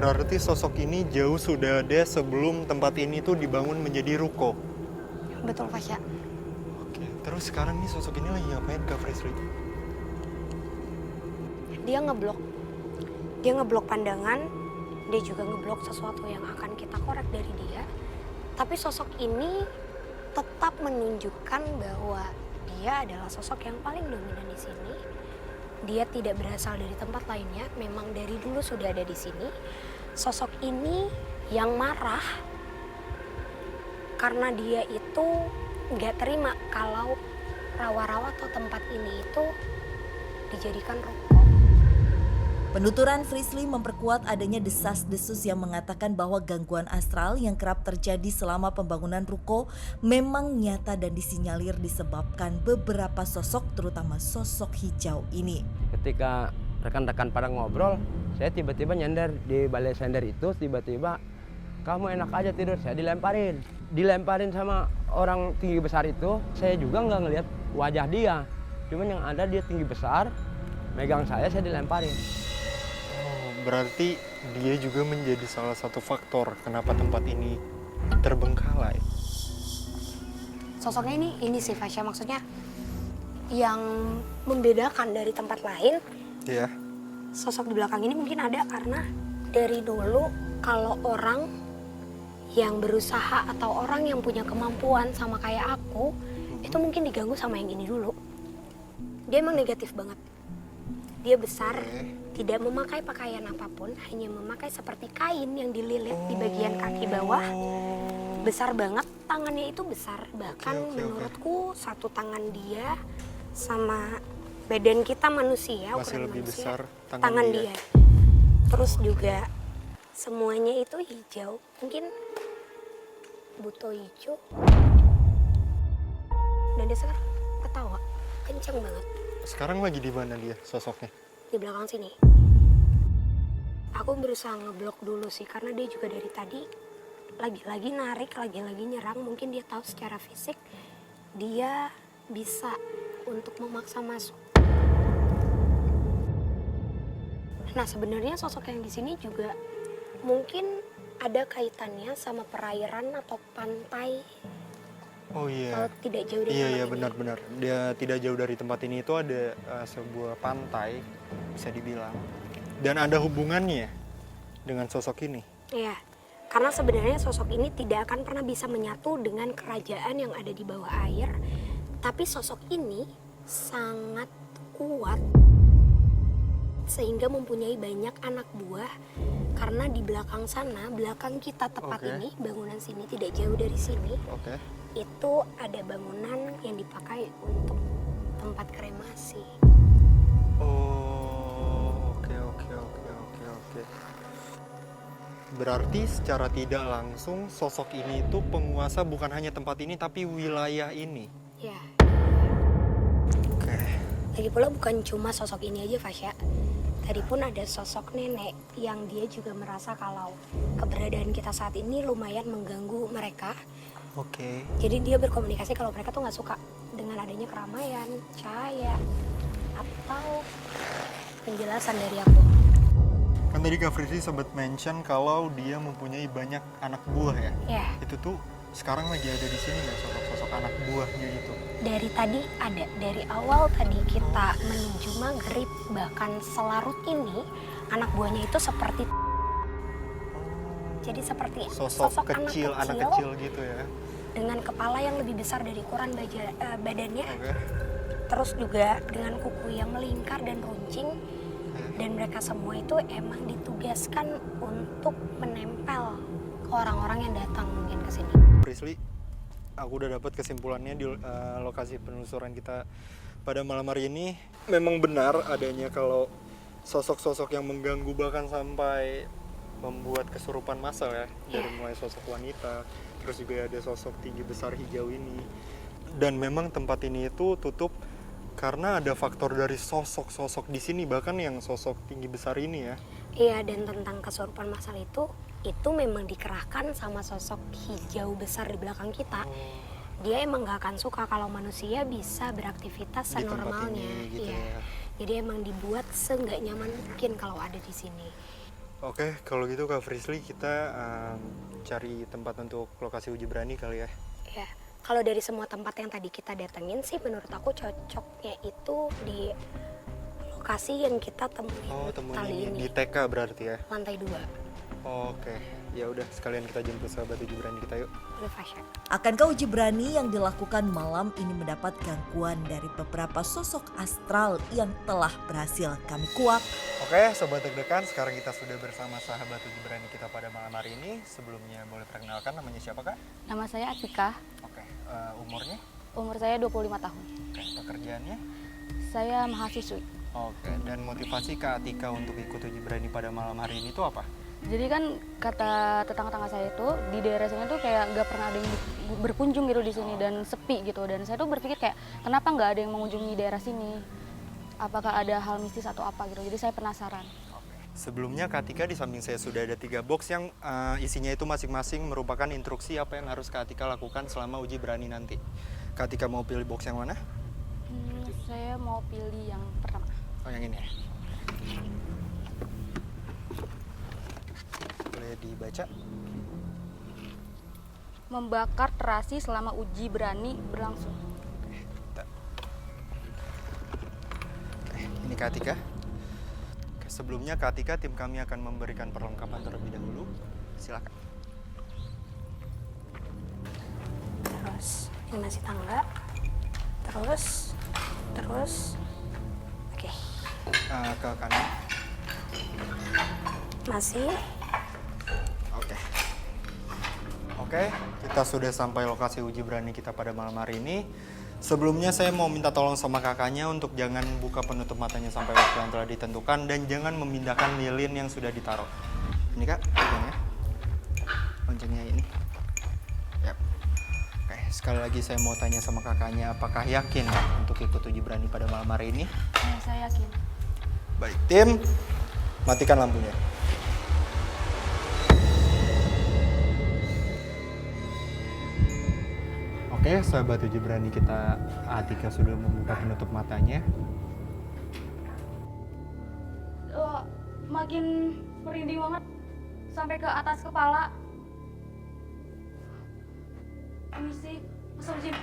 Berarti sosok ini jauh sudah ada sebelum tempat ini tuh dibangun menjadi ruko. Betul, Fasya. Oke, terus sekarang nih sosok ini lagi ngapain Kak Frisly? Dia ngeblok. Dia ngeblok pandangan, dia juga ngeblok sesuatu yang akan kita korek dari dia. Tapi sosok ini tetap menunjukkan bahwa dia adalah sosok yang paling dominan di sini. Dia tidak berasal dari tempat lainnya, memang dari dulu sudah ada di sini. Sosok ini yang marah karena dia itu nggak terima kalau rawa-rawa atau tempat ini itu dijadikan ruko. Penuturan Frisly memperkuat adanya desas-desus yang mengatakan bahwa gangguan astral yang kerap terjadi selama pembangunan ruko memang nyata dan disinyalir disebabkan beberapa sosok, terutama sosok hijau ini. Ketika rekan-rekan pada ngobrol, saya tiba-tiba nyender di balai sender itu, tiba-tiba kamu enak aja tidur, saya dilemparin sama orang tinggi besar itu. Saya juga nggak ngelihat wajah dia, cuman yang ada dia tinggi besar, megang saya dilemparin. Berarti dia juga menjadi salah satu faktor kenapa tempat ini terbengkalai. Sosoknya ini sih Fasya, maksudnya yang membedakan dari tempat lain. Iya. Sosok di belakang ini mungkin ada karena dari dulu kalau orang yang berusaha atau orang yang punya kemampuan sama kayak aku, itu mungkin diganggu sama yang ini dulu. Dia emang negatif banget. Dia besar, tidak memakai pakaian apapun, hanya memakai seperti kain yang dililit di bagian kaki bawah. Besar banget, tangannya itu besar. Bahkan menurutku satu tangan dia sama badan kita manusia, masih lebih manusia, besar tangan dia. Terus juga semuanya itu hijau, mungkin buto hijau. Dan dia sekarang ketawa, kenceng banget. Sekarang lagi di mana dia sosoknya? Di belakang sini. Aku berusaha ngeblok dulu sih, karena dia juga dari tadi lagi-lagi narik, lagi-lagi nyerang. Mungkin dia tahu secara fisik dia bisa untuk memaksa masuk. Nah, sebenarnya sosok yang di sini juga mungkin ada kaitannya sama perairan atau pantai. Oh iya. Kalau tidak jauh dari tempat Iya ini. benar-benar. Dia tidak jauh dari tempat ini itu ada sebuah pantai bisa dibilang. Dan ada hubungannya dengan sosok ini. Iya. Karena sebenarnya sosok ini tidak akan pernah bisa menyatu dengan kerajaan yang ada di bawah air. Tapi sosok ini sangat kuat sehingga mempunyai banyak anak buah. Karena di belakang sana, belakang kita tepat ini, bangunan sini tidak jauh dari sini. Itu ada bangunan yang dipakai untuk tempat kremasi. Oh, oke. Berarti secara tidak langsung sosok ini itu penguasa bukan hanya tempat ini tapi wilayah ini. Ya. Oke. Lagi pula bukan cuma sosok ini aja, Fasya. Tadi pun ada sosok nenek yang dia juga merasa kalau keberadaan kita saat ini lumayan mengganggu mereka. Oke. Jadi dia berkomunikasi kalau mereka tuh nggak suka dengan adanya keramaian, cahaya, atau penjelasan dari aku. Kan tadi Kak Frisly sempat mention kalau dia mempunyai banyak anak buah ya? Ya. Itu tuh sekarang lagi ada di sini nggak sosok-sosok anak buahnya gitu? Dari tadi ada, dari awal tadi kita menuju maghrib, bahkan selarut ini anak buahnya itu seperti jadi seperti Sosok kecil, anak kecil gitu ya? Dengan kepala yang lebih besar dari ukuran badannya. Terus juga dengan kuku yang melingkar dan runcing. Dan mereka semua itu emang ditugaskan untuk menempel ke orang-orang yang datang mungkin ke sini. Frisly, aku udah dapat kesimpulannya di lokasi penelusuran kita pada malam hari ini. Memang benar adanya kalau sosok-sosok yang mengganggu bahkan sampai membuat kesurupan massal ya. Dari mulai sosok wanita, terus juga ada sosok tinggi besar hijau ini. Dan memang tempat ini itu tutup karena ada faktor dari sosok-sosok di sini, bahkan yang sosok tinggi besar ini ya. Iya, dan tentang kesurupan massal itu memang dikerahkan sama sosok hijau besar di belakang kita. Dia emang gak akan suka kalau manusia bisa beraktivitas senormalnya. Di tempat ini, gitu iya. ya. Jadi emang dibuat seenggak nyaman mungkin kalau ada di sini. Oke, kalau gitu Kak Frisly kita cari tempat untuk lokasi uji berani kali ya. Ya, kalau dari semua tempat yang tadi kita datengin sih menurut aku cocoknya itu di lokasi yang kita temuin Oh, temuin kali ini ini. di TK berarti ya. Lantai 2. Oke, ya udah sekalian kita jemput sahabat uji berani kita yuk. Udah Fasya. Akankah uji berani yang dilakukan malam ini mendapat gangguan dari beberapa sosok astral yang telah berhasil kami kuak? Oke, sobat deg-degan, sekarang kita sudah bersama sahabat uji berani kita pada malam hari ini. Sebelumnya boleh perkenalkan namanya siapa Kak? Nama saya Atika, Oke, umurnya? umur saya 25 tahun. Oke, pekerjaannya? Saya mahasiswi. Oke, dan motivasi Kak Atika untuk ikut uji berani pada malam hari ini itu apa? Jadi kan kata tetangga-tetangga saya itu di daerah sini tuh kayak nggak pernah ada yang berkunjung gitu di sini dan sepi gitu. Dan saya tuh berpikir kayak kenapa nggak ada yang mengunjungi daerah sini? Apakah ada hal mistis atau apa gitu? Jadi saya penasaran. Sebelumnya Kak Atika di samping saya sudah ada 3 box yang isinya itu masing-masing merupakan instruksi apa yang harus Kak Atika lakukan selama uji berani nanti. Kak Atika mau pilih box yang mana? Saya mau pilih yang pertama. Oh, yang ini ya. Boleh dibaca? Membakar terasi selama uji berani berlangsung. Ini Kak Atika. Sebelumnya Kak Atika, tim kami akan memberikan perlengkapan terlebih dahulu. Silakan. Terus ini masih tangga. Terus. Oke. Ke kanan. Masih. Oke, kita sudah sampai lokasi uji berani kita pada malam hari ini. Sebelumnya saya mau minta tolong sama kakaknya untuk jangan buka penutup matanya sampai waktu yang telah ditentukan dan jangan memindahkan lilin yang sudah ditaruh. Ini Kak, pegang ya. Loncengnya ini. Yap. Oke, sekali lagi saya mau tanya sama kakaknya, apakah yakin untuk ikut uji berani pada malam hari ini? Saya yakin. Baik, tim, matikan lampunya. Oke, sahabat uji berani kita, Atika sudah membuka penutup matanya. Makin merinding banget sampai ke atas kepala. Ini sih, Astagfirullahaladzim.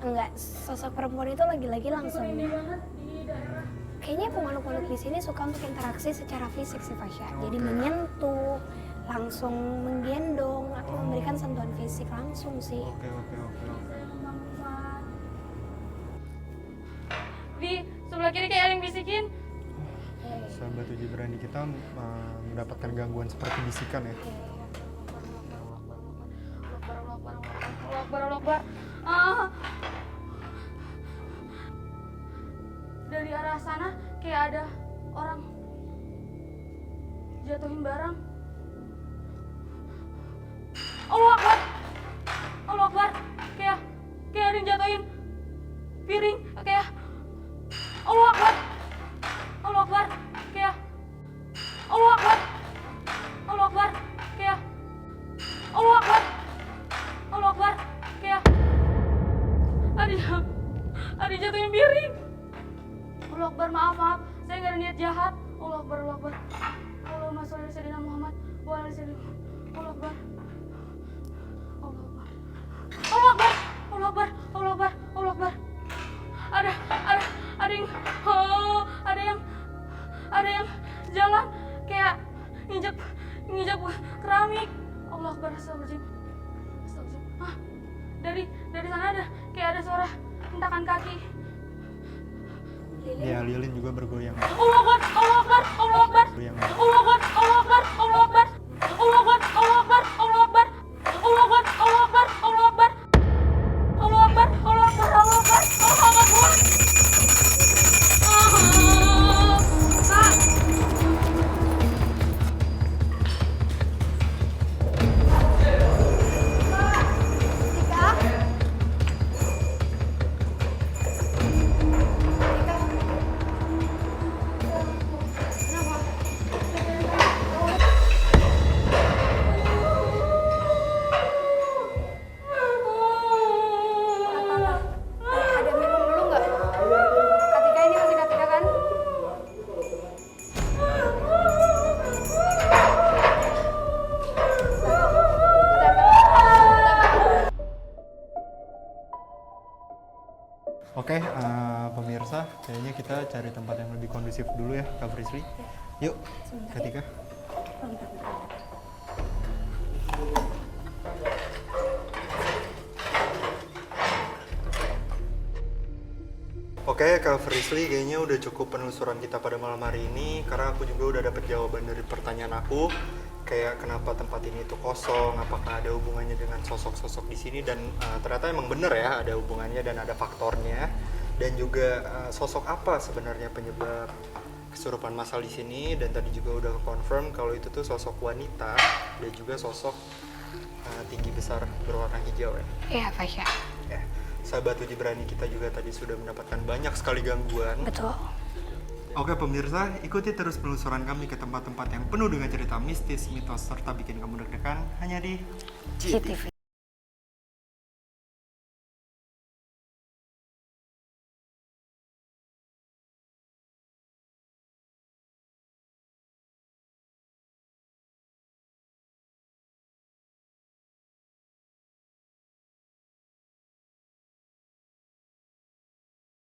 Enggak, sosok perempuan itu lagi-lagi langsung. Kayaknya pemakhluk-makhluk di sini suka untuk interaksi secara fisik sih Fasya. Jadi menyentuh, langsung menggendong atau memberikan sentuhan fisik langsung sih. Oke. Di sebelah kiri kayak ada yang bisikin. Sahabat uji berani kita mendapatkan gangguan seperti bisikan ya. Allah Akbar. Dari arah sana kayak ada orang jatuhin barang. Allah Akbar. Kayak ada yang jatuhin piring. Kayak Allah Akbar. Kayak Allah Akbar. Kayak Allah Akbar. Kayak ada jatuhin piring. Allah Akbar, maaf. Saya nggak ada niat jahat. Allah Akbar. Allahumma sholli ala sayyidina Muhammad wa ala sayyidina Allah Akbar. Allah Akbar. Ada yang jalan kayak nginjak keramik. Allah Akbar, astagfirullahaladzim. Dari sana ada kayak ada suara hentakan kaki. Ya, lilin juga bergoyang. Allah Akbar. Goyang. Oke, pemirsa, kayaknya kita cari tempat yang lebih kondusif dulu ya, Kak Frisly. Yuk, Ketika. Oke, Kak Frisly, kayaknya udah cukup penelusuran kita pada malam hari ini karena aku juga udah dapet jawaban dari pertanyaan aku, kayak kenapa tempat ini tuh kosong, apakah ada hubungannya dengan sosok-sosok di sini, dan ternyata emang bener ya ada hubungannya dan ada faktornya, dan juga sosok apa sebenarnya penyebab kesurupan massal di sini, dan tadi juga udah confirm kalau itu tuh sosok wanita dan juga sosok tinggi besar berwarna hijau ya. Iya, Fasya. Ya, sahabat uji berani kita juga tadi sudah mendapatkan banyak sekali gangguan. Betul. Oke pemirsa, ikuti terus penelusuran kami ke tempat-tempat yang penuh dengan cerita mistis, mitos, serta bikin kamu deg-degan hanya di GTV.